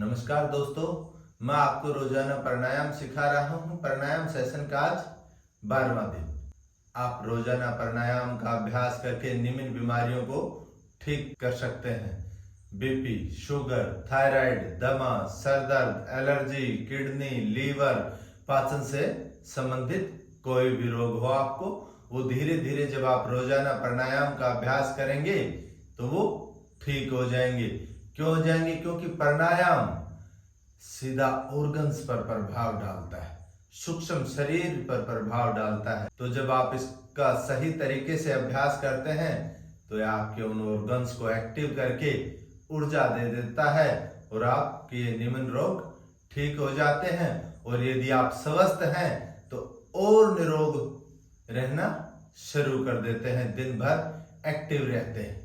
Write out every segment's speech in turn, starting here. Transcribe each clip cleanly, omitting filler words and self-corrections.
नमस्कार दोस्तों, मैं आपको रोजाना प्राणायाम सिखा रहा हूँ। प्राणायाम सेशन का आज 12वां दिन। आप रोजाना प्राणायाम का अभ्यास करके निम्न बीमारियों को ठीक कर सकते हैं। बीपी, शुगर, थायराइड, दमा, सर दर्द, एलर्जी, किडनी, लीवर, पाचन से संबंधित कोई भी रोग हो आपको, वो धीरे धीरे जब आप रोजाना प्राणायाम का अभ्यास करेंगे तो वो ठीक हो जाएंगे। क्यों हो जाएंगे? क्योंकि प्राणायाम सीधा ऑर्गन्स पर प्रभाव डालता है, सूक्ष्म शरीर पर प्रभाव डालता है। तो जब आप इसका सही तरीके से अभ्यास करते हैं तो यह आपके उन ऑर्गन्स को एक्टिव करके ऊर्जा दे देता है और आपके ये निम्न रोग ठीक हो जाते हैं। और यदि आप स्वस्थ हैं तो और निरोग रहना शुरू कर देते हैं, दिन भर एक्टिव रहते हैं।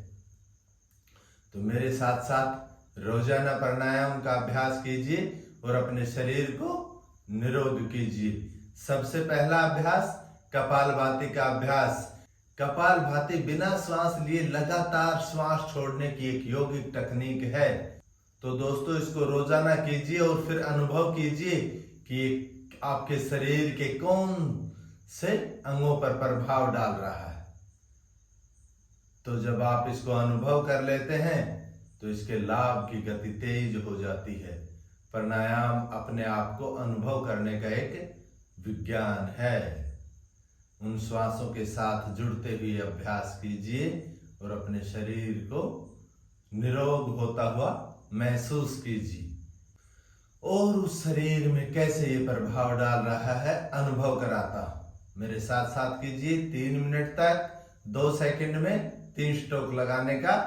तो मेरे साथ साथ रोजाना प्राणायाम का अभ्यास कीजिए और अपने शरीर को निरोग कीजिए। सबसे पहला अभ्यास कपालभाति का अभ्यास। कपालभाति बिना श्वास लिए लगातार श्वास छोड़ने की एक यौगिक तकनीक है। तो दोस्तों, इसको रोजाना कीजिए और फिर अनुभव कीजिए कि आपके शरीर के कौन से अंगों पर प्रभाव डाल रहा है। तो जब आप इसको अनुभव कर लेते हैं तो इसके लाभ की गति तेज हो जाती है। प्राणायाम अपने आप को अनुभव करने का एक विज्ञान है। उन श्वासों के साथ जुड़ते हुए अभ्यास कीजिए और अपने शरीर को निरोग होता हुआ महसूस कीजिए और उस शरीर में कैसे ये प्रभाव डाल रहा है अनुभव कराता हूं। मेरे साथ साथ कीजिए। 3 मिनट तक 2 सेकंड में 3 स्ट्रोक लगाने का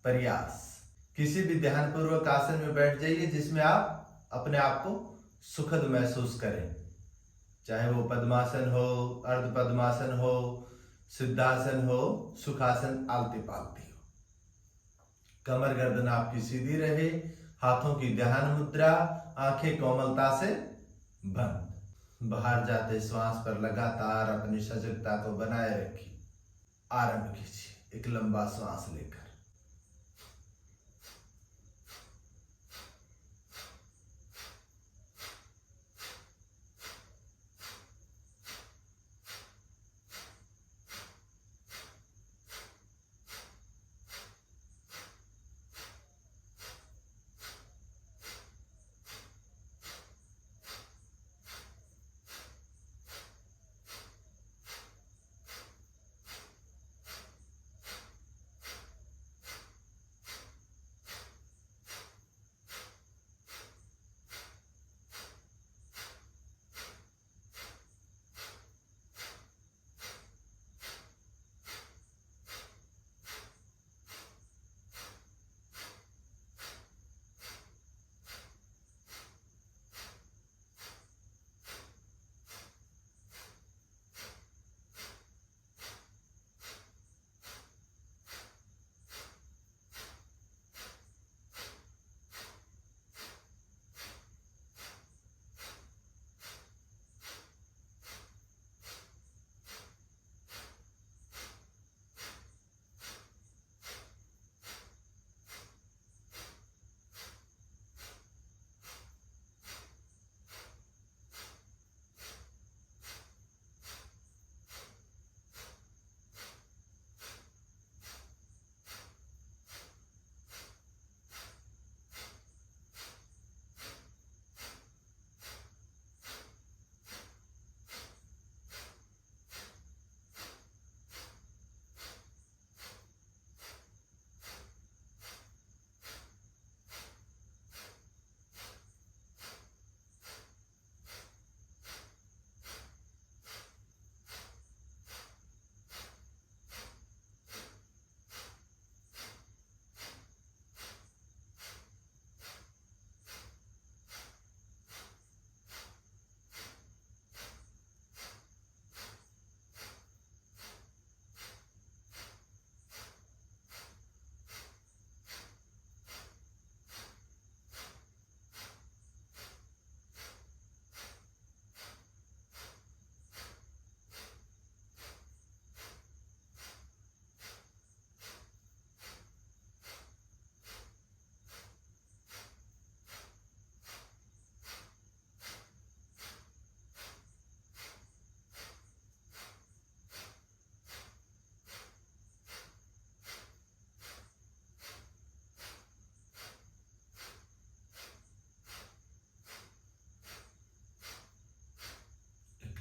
प्रयास। किसी भी ध्यानपूर्वक आसन में बैठ जाइए जिसमें आप अपने आप को सुखद महसूस करें, चाहे वो पद्मासन हो, अर्ध पद्मासन हो, सिद्धासन हो, सुखासन, आलती पालती हो। कमर गर्दन आपकी सीधी रहे, हाथों की ध्यान मुद्रा, आंखें कोमलता से बंद। बाहर जाते श्वास पर लगातार अपनी सजगता को बनाए रखिए। आरंभ कीजिए एक लंबा श्वास लेकर।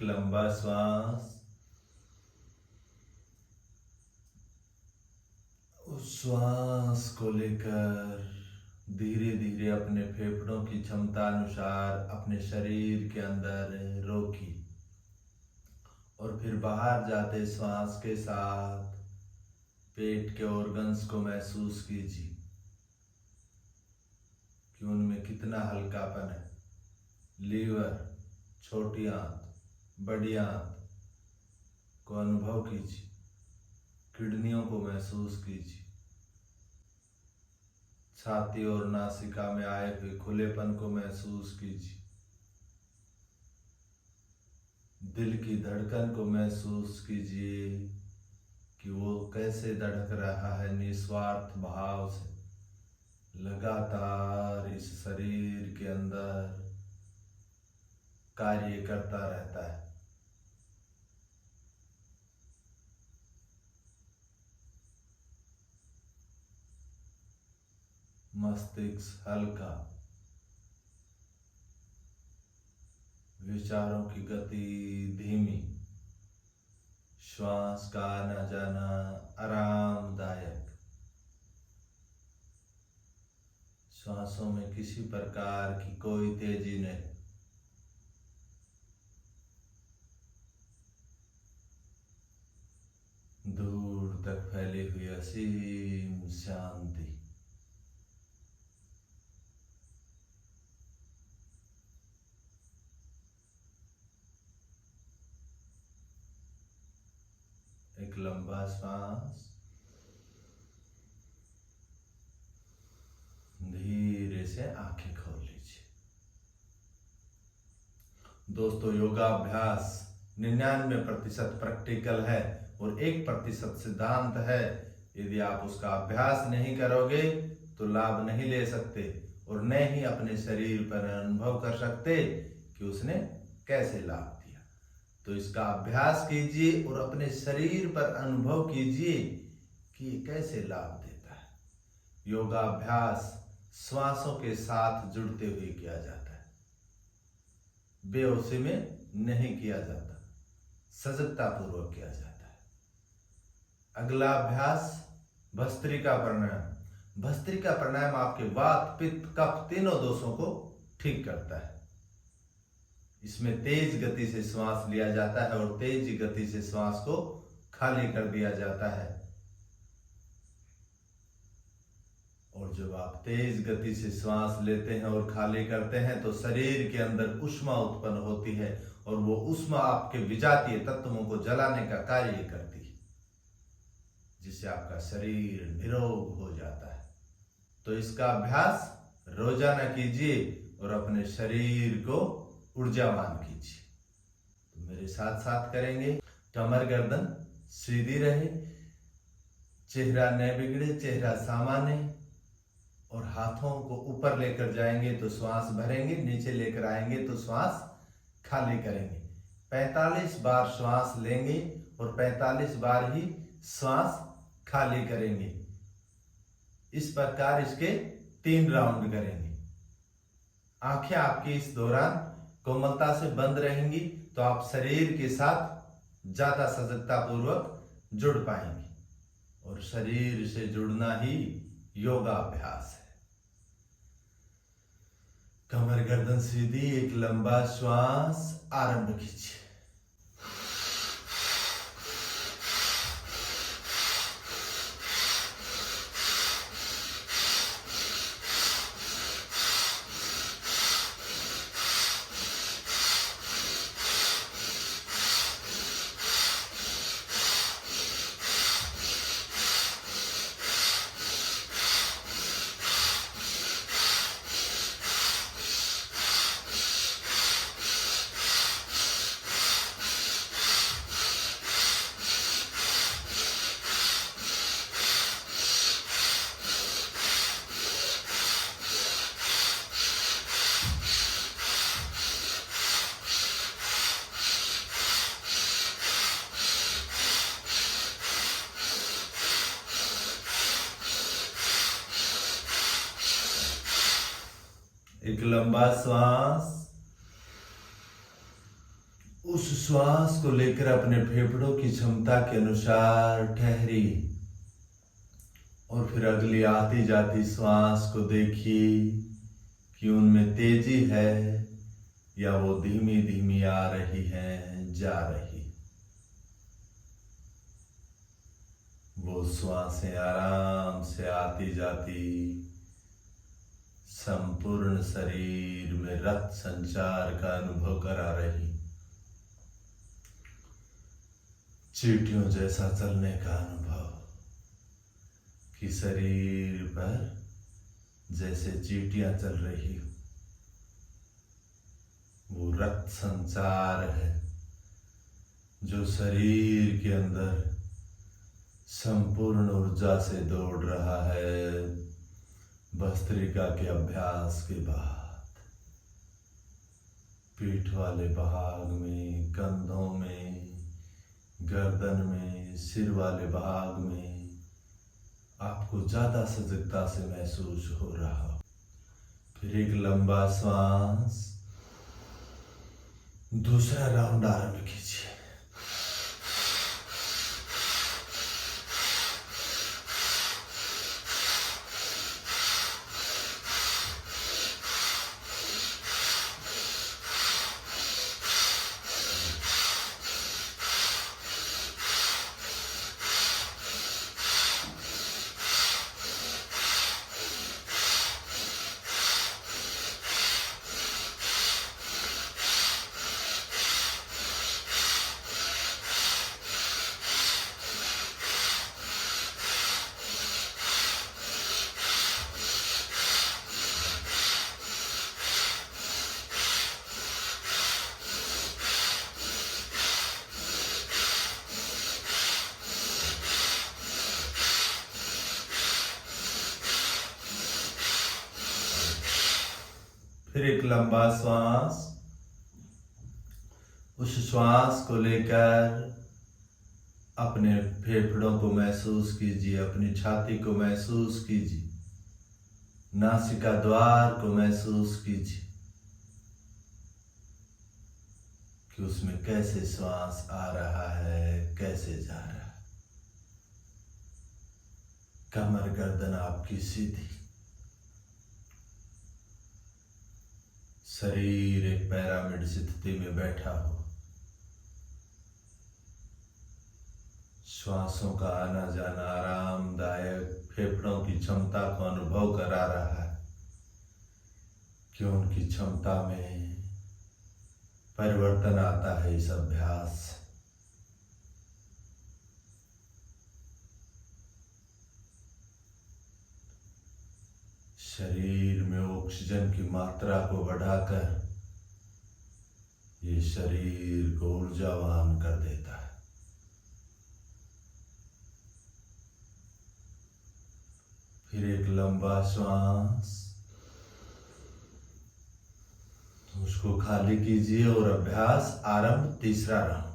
एक लंबा श्वास, उस श्वास को लेकर धीरे धीरे अपने फेफड़ों की क्षमता अनुसार अपने शरीर के अंदर रोकी और फिर बाहर जाते श्वास के साथ पेट के ऑर्गन्स को महसूस कीजिए कि उनमें कितना हल्कापन है। लीवर, छोटी आंत, बड़ी आंत को अनुभव कीजिए, किडनियों को महसूस कीजिए, छाती और नासिका में आए हुए खुलेपन को महसूस कीजिए, दिल की धड़कन को महसूस कीजिए कि वो कैसे धड़क रहा है निस्वार्थ भाव से, लगातार इस शरीर के अंदर कार्य करता रहता है। मस्तिष्क हल्का, विचारों की गति धीमी, श्वास का आना जाना आरामदायक, श्वासों में किसी प्रकार की कोई तेजी नहीं। दूर तक फैली हुई असीम शांति। एक लंबा श्वास, धीरे से आंखें खोल लीजिए। दोस्तों, योगाभ्यास 99% प्रैक्टिकल है और 1% सिद्धांत है। यदि आप उसका अभ्यास नहीं करोगे तो लाभ नहीं ले सकते और न ही अपने शरीर पर अनुभव कर सकते कि उसने कैसे लाभ दिया। तो इसका अभ्यास कीजिए और अपने शरीर पर अनुभव कीजिए कि ये कैसे लाभ देता है। योगाभ्यास श्वासों के साथ जुड़ते हुए किया जाता है, बेहोशी में नहीं किया जाता, सजगता पूर्वक किया जाता है। अगला अभ्यास भस्त्रिका प्राणायाम। भस्त्रिका प्राणायाम आपके वात, पित्त, कफ तीनों दोषों को ठीक करता है। इसमें तेज गति से श्वास लिया जाता है और तेज गति से श्वास को खाली कर दिया जाता है। और जब आप तेज गति से श्वास लेते हैं और खाली करते हैं तो शरीर के अंदर ऊष्मा उत्पन्न होती है और वो ऊष्मा आपके विजातीय तत्वों को जलाने का कार्य करती है, जिससे आपका शरीर निरोग हो जाता है। तो इसका अभ्यास रोजाना कीजिए और अपने शरीर को ऊर्जावान कीजिए। तो मेरे साथ साथ करेंगे। कमर गर्दन सीधी रहे, चेहरा न बिगड़े, चेहरा सामान्य, और हाथों को ऊपर लेकर जाएंगे तो श्वास भरेंगे, नीचे लेकर आएंगे तो श्वास खाली करेंगे। 45 बार श्वास लेंगे और 45 बार ही श्वास खाली करेंगे। इस प्रकार इसके 3 राउंड करेंगे। आंखें आपकी इस दौरान कोमलता से बंद रहेंगी तो आप शरीर के साथ ज्यादा सजगता पूर्वक जुड़ पाएंगे और शरीर से जुड़ना ही योगाभ्यास है। कमर गर्दन सीधी, एक लंबा श्वास आरंभ कीजिए। एक लंबा श्वास, उस श्वास को लेकर अपने फेफड़ों की क्षमता के अनुसार ठहरिए और फिर अगली आती जाती श्वास को देखिए कि उनमें तेजी है या वो धीमी धीमी आ रही है, जा रही। वो श्वासें आराम से आती जाती संपूर्ण शरीर में रक्त संचार का अनुभव करा रही, चींटियों जैसा चलने का अनुभव कि शरीर पर जैसे चींटियां चल रही हो। वो रक्त संचार है जो शरीर के अंदर संपूर्ण ऊर्जा से दौड़ रहा है। भस्त्रिका के अभ्यास के बाद पीठ वाले भाग में, कंधों में, गर्दन में, सिर वाले भाग में आपको ज्यादा सजगता से महसूस हो रहा हो। फिर एक लंबा श्वास, दूसरा राउंड आरंभ कीजिए। फिर एक लंबा श्वास, उस श्वास को लेकर अपने फेफड़ों को महसूस कीजिए, अपनी छाती को महसूस कीजिए, नासिका द्वार को महसूस कीजिए कि उसमें कैसे श्वास आ रहा है, कैसे जा रहा है। कमर गर्दन आपकी सीधी, शरीर एक पिरामिड स्थिति में बैठा हो। श्वासों का आना जाना आरामदायक फेफड़ों की क्षमता को अनुभव करा रहा है कि उनकी क्षमता में परिवर्तन आता है इस अभ्यास से। शरीर में ऑक्सीजन की मात्रा को बढ़ाकर ये शरीर को ऊर्जावान कर देता है। फिर एक लंबा श्वास, उसको खाली कीजिए और अभ्यास आरंभ, तीसरा राउंड।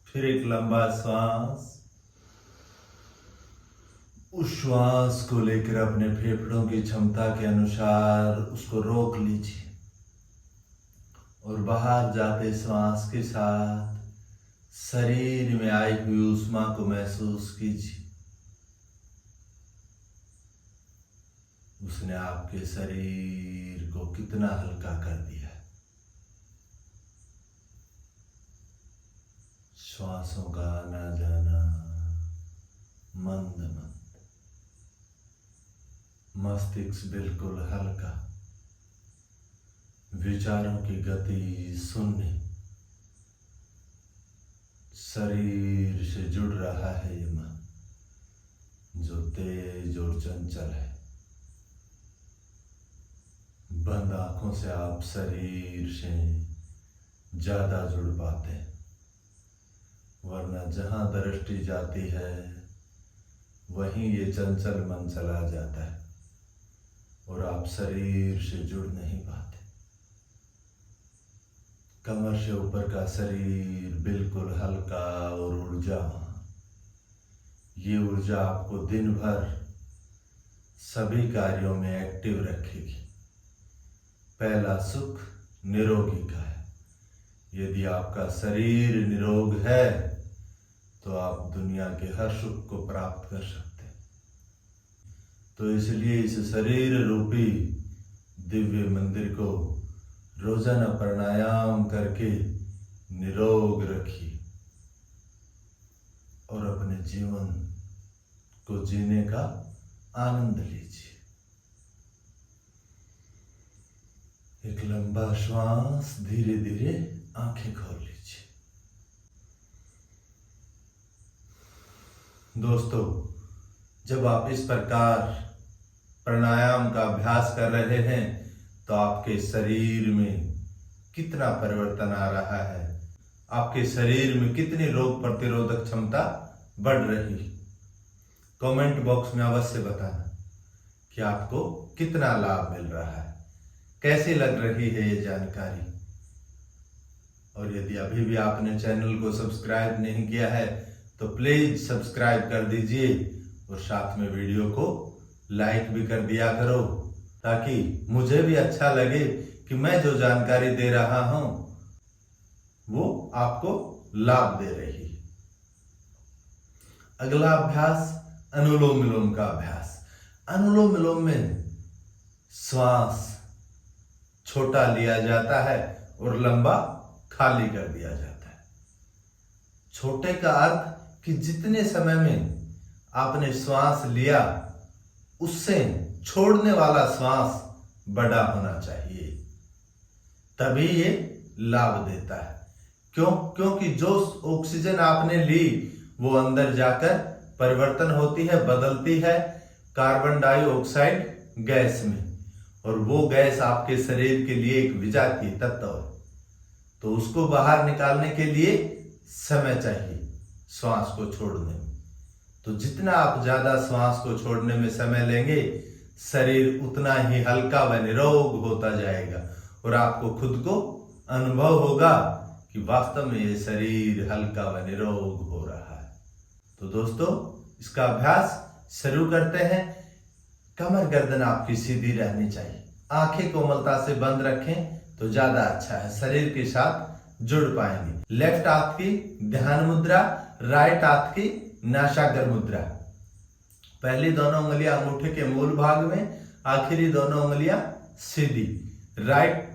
फिर एक लंबा श्वास, उस श्वास को लेकर अपने फेफड़ों की क्षमता के अनुसार उसको रोक लीजिए और बाहर जाते श्वास के साथ शरीर में आई हुई ऊष्मा को महसूस कीजिए। उसने आपके शरीर को कितना हल्का कर दिया। श्वासों का आना जाना मंद मंद, मस्तिष्क बिल्कुल हल्का, विचारों की गति शून्य। शरीर से जुड़ रहा है ये मन, जो तेज और चंचल है। बंद आंखों से आप शरीर से ज्यादा जुड़ पाते हैं, वरना जहां दृष्टि जाती है वहीं ये चंचल मन चला जाता है और आप शरीर से जुड़ नहीं पाते। कमर से ऊपर का शरीर बिल्कुल हल्का और ऊर्जावान, ये ऊर्जा आपको दिन भर सभी कार्यों में एक्टिव रखेगी। पहला सुख निरोगी का है। यदि आपका शरीर निरोग है तो आप दुनिया के हर सुख को प्राप्त कर सकते हैं। तो इसलिए इस शरीर रूपी दिव्य मंदिर को रोजाना प्राणायाम करके निरोग रखिए और अपने जीवन को जीने का आनंद लीजिए। एक लंबा श्वास, धीरे धीरे आंखें खोल लीजिए। दोस्तों, जब आप इस प्रकार प्राणायाम का अभ्यास कर रहे हैं तो आपके शरीर में कितना परिवर्तन आ रहा है, आपके शरीर में कितनी रोग प्रतिरोधक क्षमता बढ़ रही है। कमेंट बॉक्स में अवश्य बताना कि आपको कितना लाभ मिल रहा है, कैसी लग रही है ये जानकारी। और यदि अभी भी आपने चैनल को सब्सक्राइब नहीं किया है तो प्लीज सब्सक्राइब कर दीजिए और साथ में वीडियो को लाइक भी कर दिया करो, ताकि मुझे भी अच्छा लगे कि मैं जो जानकारी दे रहा हूं वो आपको लाभ दे रही है। अगला अभ्यास अनुलोम विलोम का अभ्यास। अनुलोम विलोम में श्वास छोटा लिया जाता है और लंबा खाली कर दिया जाता है। छोटे का अर्थ कि जितने समय में आपने श्वास लिया उससे छोड़ने वाला श्वास बड़ा होना चाहिए, तभी ये लाभ देता है। क्योंकि जो ऑक्सीजन आपने ली वो अंदर जाकर परिवर्तन होती है, बदलती है कार्बन डाइऑक्साइड गैस में, और वो गैस आपके शरीर के लिए एक विजातीय तत्व है। तो उसको बाहर निकालने के लिए समय चाहिए श्वास को छोड़ने में। तो जितना आप ज्यादा श्वास को छोड़ने में समय लेंगे, शरीर उतना ही हल्का व निरोग होता जाएगा और आपको खुद को अनुभव होगा कि वास्तव में ये शरीर हल्का व निरोग हो रहा है। तो दोस्तों, इसका अभ्यास शुरू करते हैं। कमर गर्दन आपकी सीधी रहनी चाहिए, आंखें कोमलता से बंद रखें तो ज्यादा अच्छा है, शरीर के साथ जुड़ पाएंगे। लेफ्ट हाथ की ध्यान मुद्रा, राइट हाथ की नासाग्र मुद्रा। पहली दोनों उंगलियां अंगूठे के मूल भाग में, आखिरी दोनों उंगलियां सीधी। राइट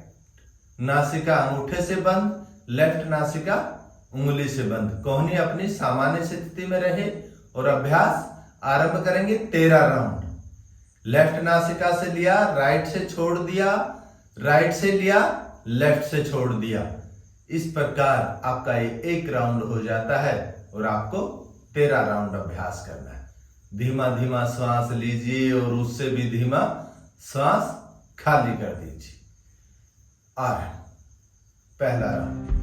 नासिका अंगूठे से बंद, लेफ्ट नासिका उंगली से बंद। कोहनी अपनी सामान्य स्थिति में रहे और अभ्यास आरंभ करेंगे 13 राउंड। लेफ्ट नासिका से लिया, राइट से छोड़ दिया, राइट से लिया, लेफ्ट से छोड़ दिया। इस प्रकार आपका ये 1 राउंड हो जाता है और आपको 13 राउंड अभ्यास करना है। धीमा धीमा श्वास लीजिए और उससे भी धीमा श्वास खाली कर दीजिए। और पहला राउंड।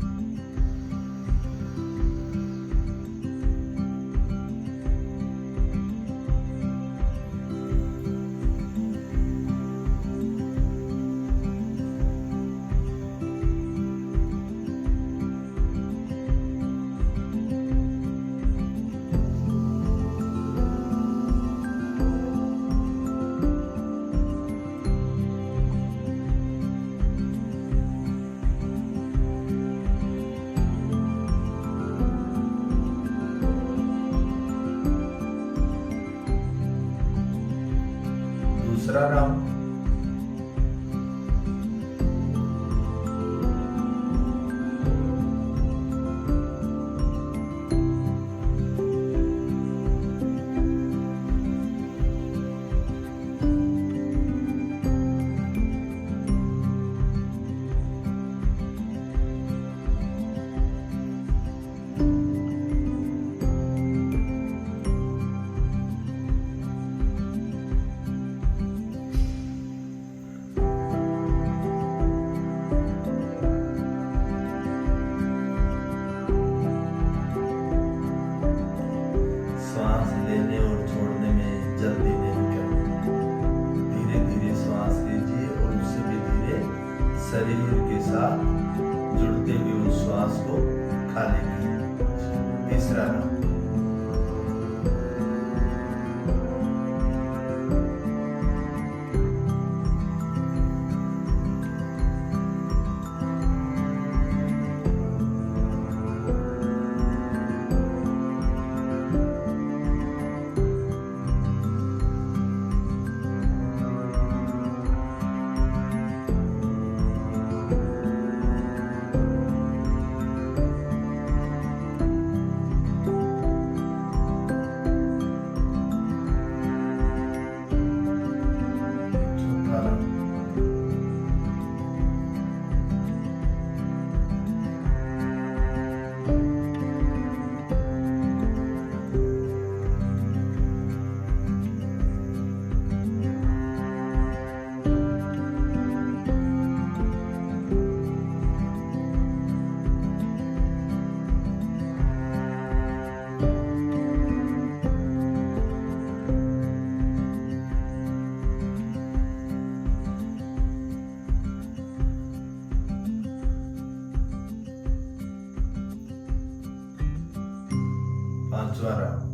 शरीर के साथ जुड़ते हुए उस श्वास को खाली किया। तीसरा राउंड। पांचवा राउंड।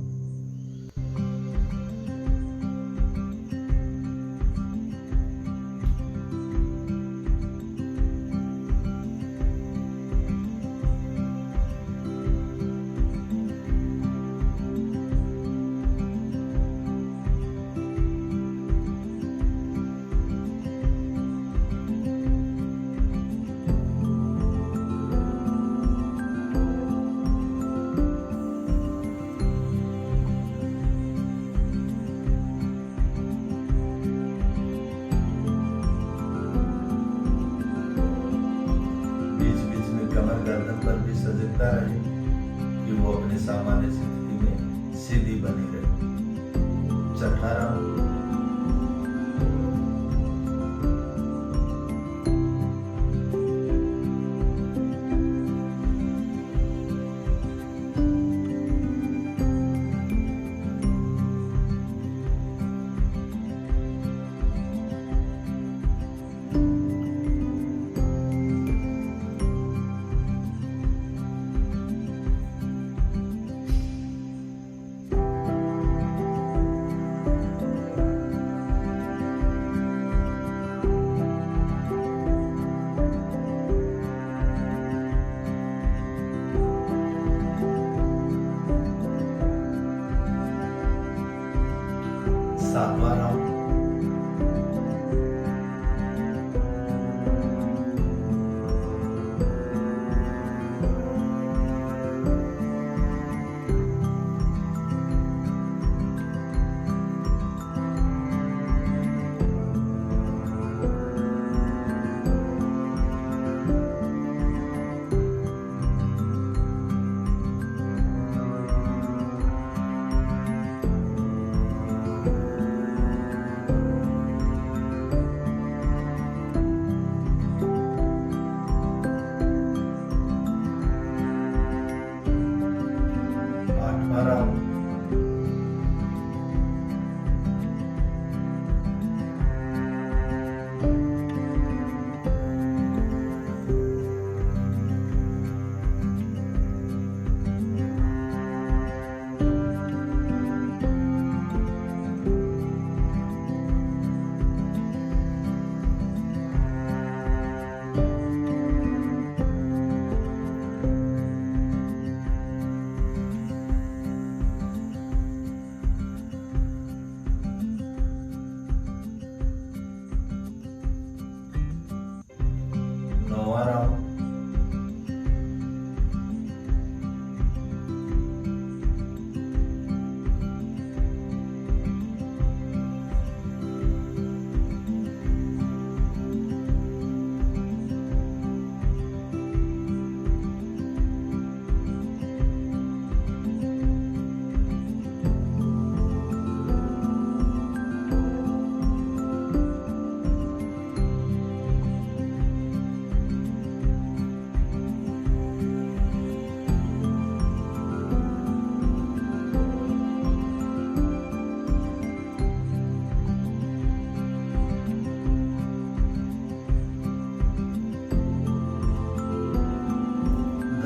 गर्दन पर भी सजगता रहे कि वो अपने सामान्य स्थिति में सीधी बनी रहे। छठा राउंड। सातवां राउंड।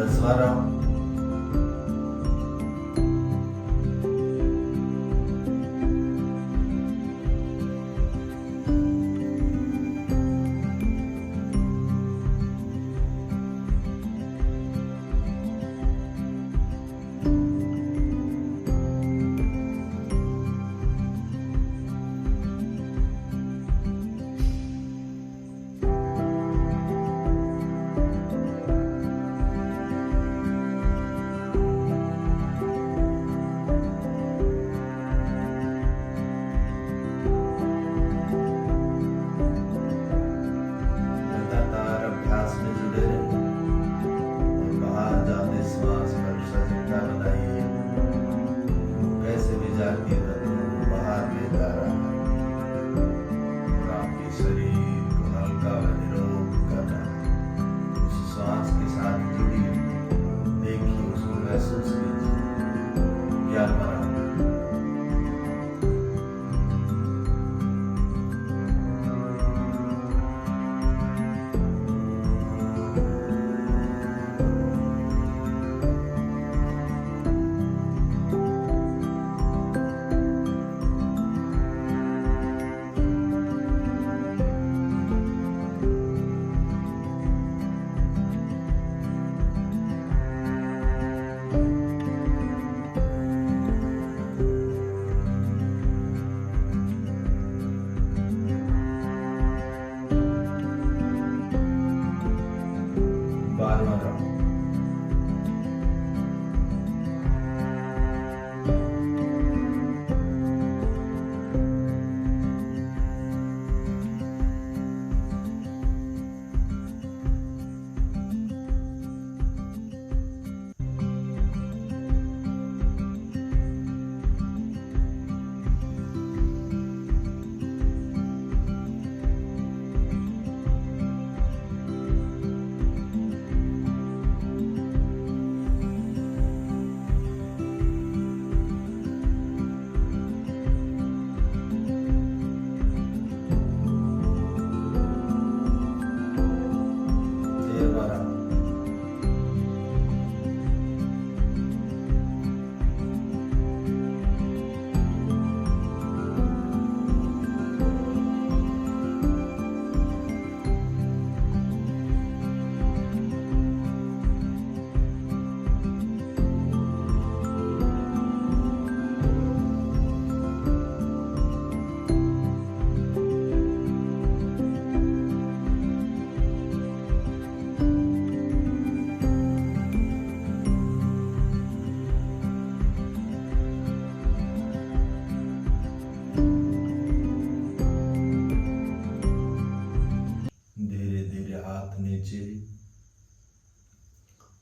10वां राउंड।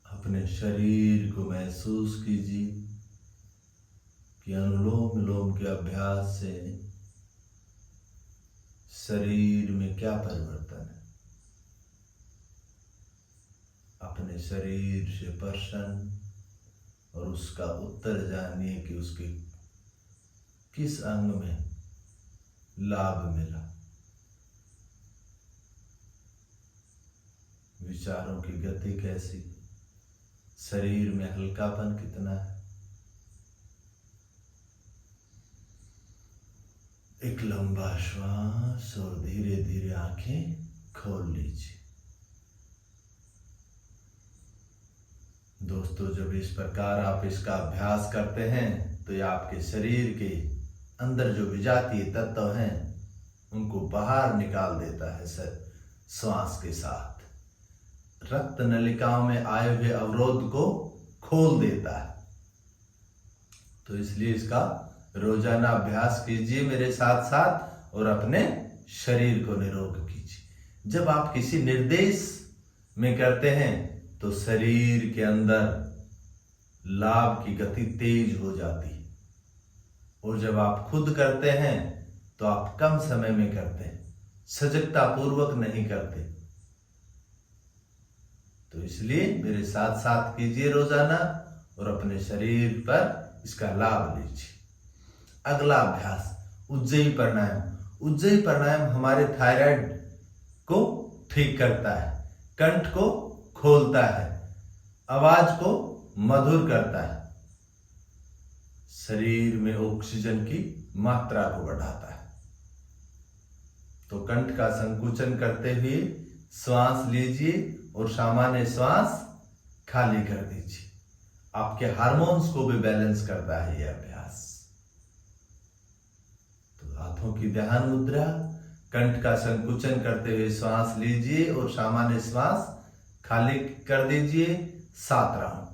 अपने शरीर को महसूस कीजिए कि अनुलोम विलोम के अभ्यास से शरीर में क्या परिवर्तन है। अपने शरीर से प्रश्न और उसका उत्तर जानिए कि उसके किस अंग में लाभ मिला। विचारों की गति कैसी, शरीर में हल्कापन कितना है। एक लंबा श्वास और धीरे धीरे आंखें खोल लीजिए। दोस्तों, जब इस प्रकार आप इसका अभ्यास करते हैं तो ये आपके शरीर के अंदर जो विजातीय तत्व हैं उनको बाहर निकाल देता है। श्वास के साथ रक्त नलिकाओं में आए हुए अवरोध को खोल देता है। तो इसलिए इसका रोजाना अभ्यास कीजिए मेरे साथ साथ और अपने शरीर को निरोग कीजिए। जब आप किसी निर्देश में करते हैं तो शरीर के अंदर लाभ की गति तेज हो जाती है, और जब आप खुद करते हैं तो आप कम समय में करते हैं, सजगता पूर्वक नहीं करते। तो इसलिए मेरे साथ साथ कीजिए रोजाना और अपने शरीर पर इसका लाभ लीजिए। अगला अभ्यास उज्जयी प्राणायाम। उज्जयी प्राणायाम हमारे थायराइड को ठीक करता है, कंठ को खोलता है, आवाज को मधुर करता है, शरीर में ऑक्सीजन की मात्रा को बढ़ाता है। तो कंठ का संकुचन करते हुए श्वास लीजिए और सामान्य श्वास खाली कर दीजिए। आपके हार्मोन्स को भी बैलेंस करता है यह अभ्यास। तो हाथों की ध्यान मुद्रा, कंठ का संकुचन करते हुए श्वास लीजिए और सामान्य श्वास खाली कर दीजिए। 7 राउंड।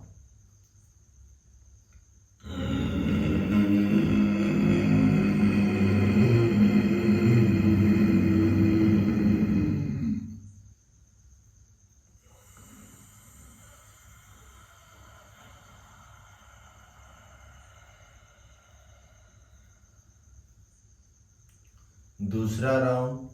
दूसरा राउंड।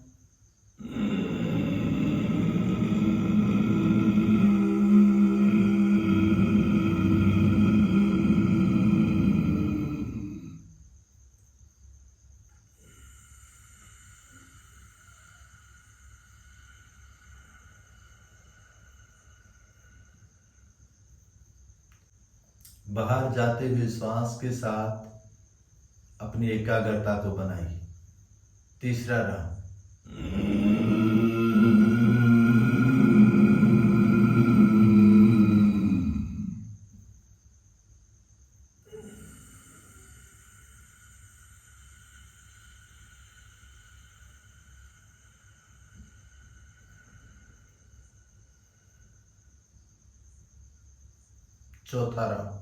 बाहर जाते हुए श्वास के साथ अपनी एकाग्रता को बनाइए। तीसरा राउंड। 4था राउंड।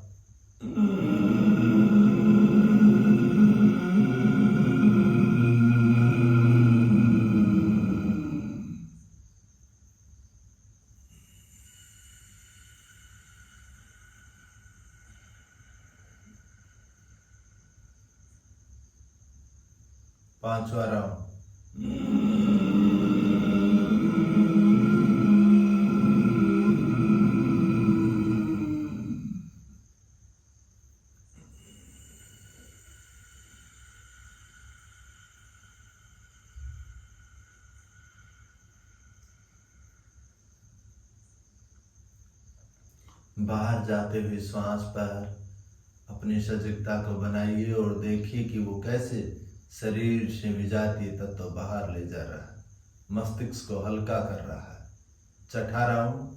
पांचवा राउंड। बाहर जाते हुए श्वास पर अपनी सजगता को बनाइए और देखिए कि वो कैसे शरीर से विजातीय तत्व बाहर ले जा रहा है, मस्तिष्क को हल्का कर रहा है। 6ठा राउंड।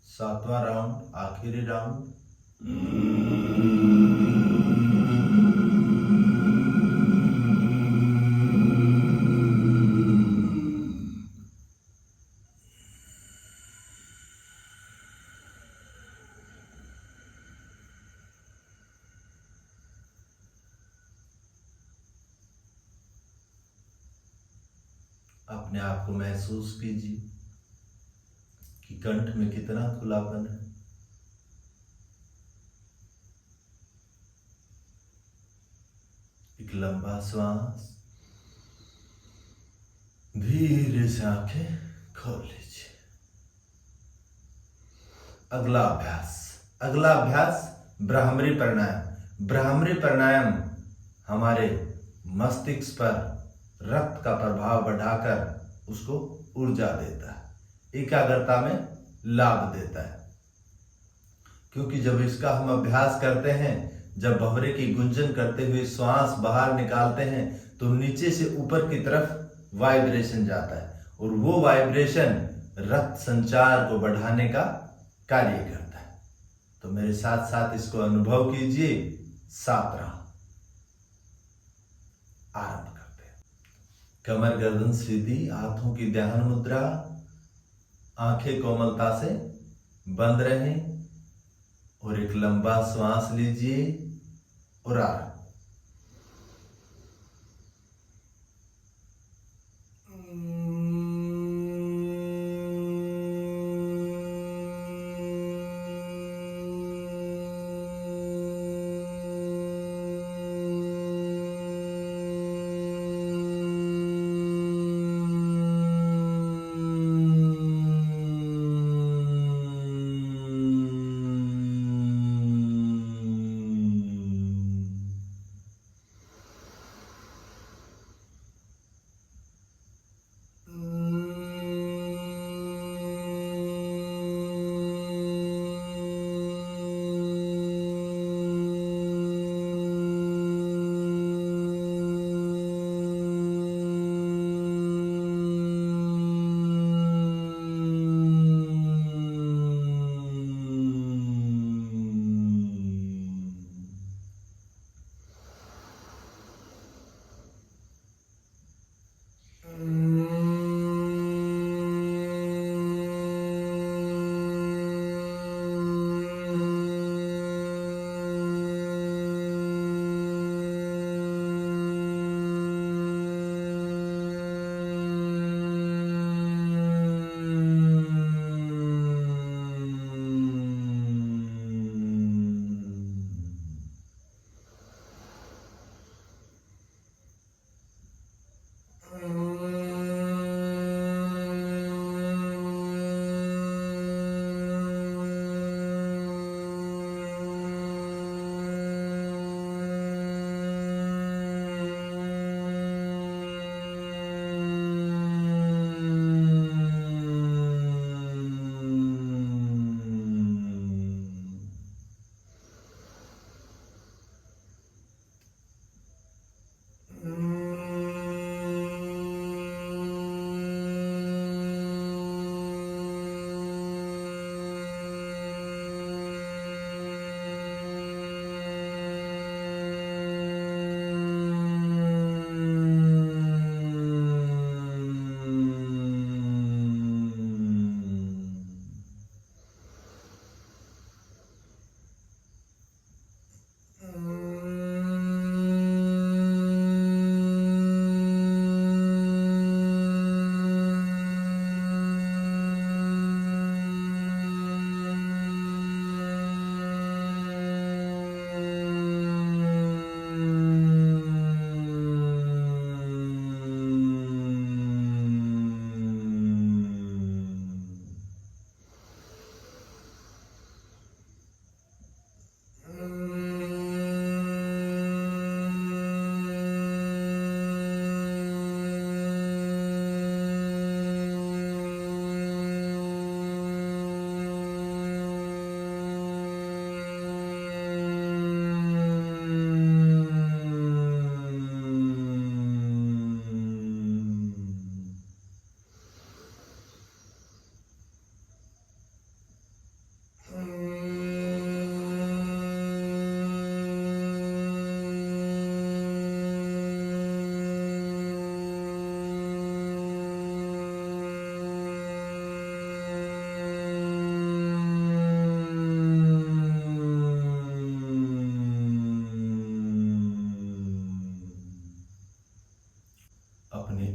सातवां राउंड, आखिरी राउंड। अपने आप को महसूस कीजिए कि कंठ में कितना खुलापन है। एक लंबा श्वास, धीरे से आंखें खोल लीजिए। अगला अभ्यास ब्राह्मरी प्राणायाम। ब्राह्मरी प्राणायाम हमारे मस्तिष्क पर रक्त का प्रभाव बढ़ाकर उसको ऊर्जा देता है, एकाग्रता में लाभ देता है। क्योंकि जब इसका हम अभ्यास करते हैं, जब भंवरे की गुंजन करते हुए श्वास बाहर निकालते हैं तो नीचे से ऊपर की तरफ वाइब्रेशन जाता है और वो वाइब्रेशन रक्त संचार को बढ़ाने का कार्य करता है। तो मेरे साथ साथ इसको अनुभव कीजिए। 7 राउंड। आरंभ करते हैं। कमर गर्दन सीधी, हाथों की ध्यान मुद्रा, आंखें कोमलता से बंद रहें और एक लंबा श्वास लीजिए और आरंभ।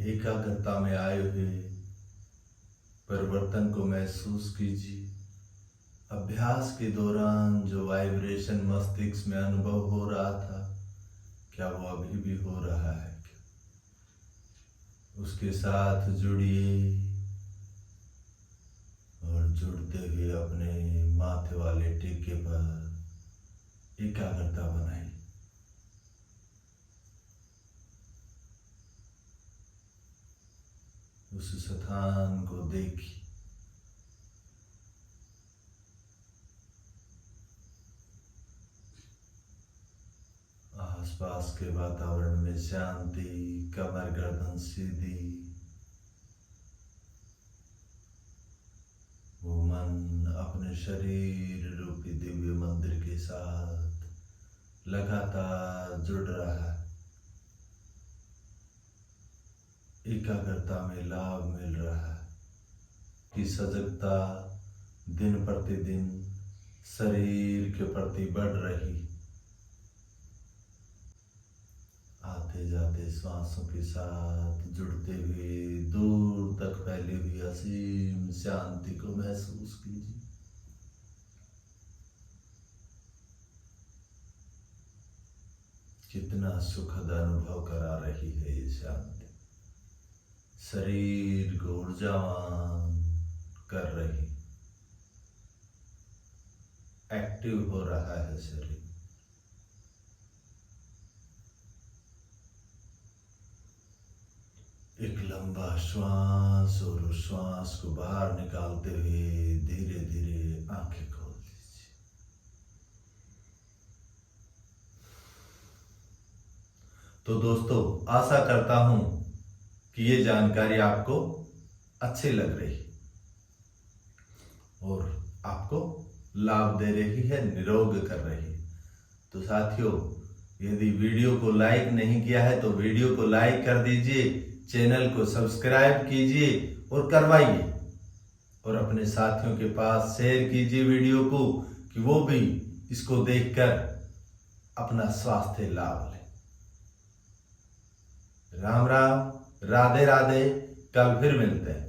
एकाग्रता में आए हुए परिवर्तन को महसूस कीजिए। अभ्यास के दौरान जो वाइब्रेशन मस्तिष्क में अनुभव हो रहा था, क्या वो अभी भी हो रहा है? उसके साथ जुड़िए और जुड़ते हुए अपने माथे वाले टीके पर एकाग्रता बनाइए। उस स्थान को देखिए। आसपास के वातावरण में शांति, कमर गर्दन सीधी। वो मन अपने शरीर रूपी दिव्य मंदिर के साथ लगातार जुड़ रहा है। एकाग्रता में लाभ मिल रहा है कि सजगता दिन प्रतिदिन शरीर के प्रति बढ़ रही। आते जाते श्वासों के साथ जुड़ते हुए दूर तक फैली हुई असीम शांति को महसूस कीजिए। कितना सुखद अनुभव करा रही है ये शांति। शरीर को ऊर्जावान कर रही, एक्टिव हो रहा है शरीर। एक लंबा श्वास और उस श्वास को बाहर निकालते हुए धीरे धीरे आंखें खोल दीजिए। तो दोस्तों, आशा करता हूं कि ये जानकारी आपको अच्छी लग रही और आपको लाभ दे रही है, निरोग कर रही है। तो साथियों, यदि वीडियो को लाइक नहीं किया है तो वीडियो को लाइक कर दीजिए, चैनल को सब्सक्राइब कीजिए और करवाइए, और अपने साथियों के पास शेयर कीजिए वीडियो को कि वो भी इसको देखकर अपना स्वास्थ्य लाभ लें। राम राम, राधे राधे। कल फिर मिलते हैं।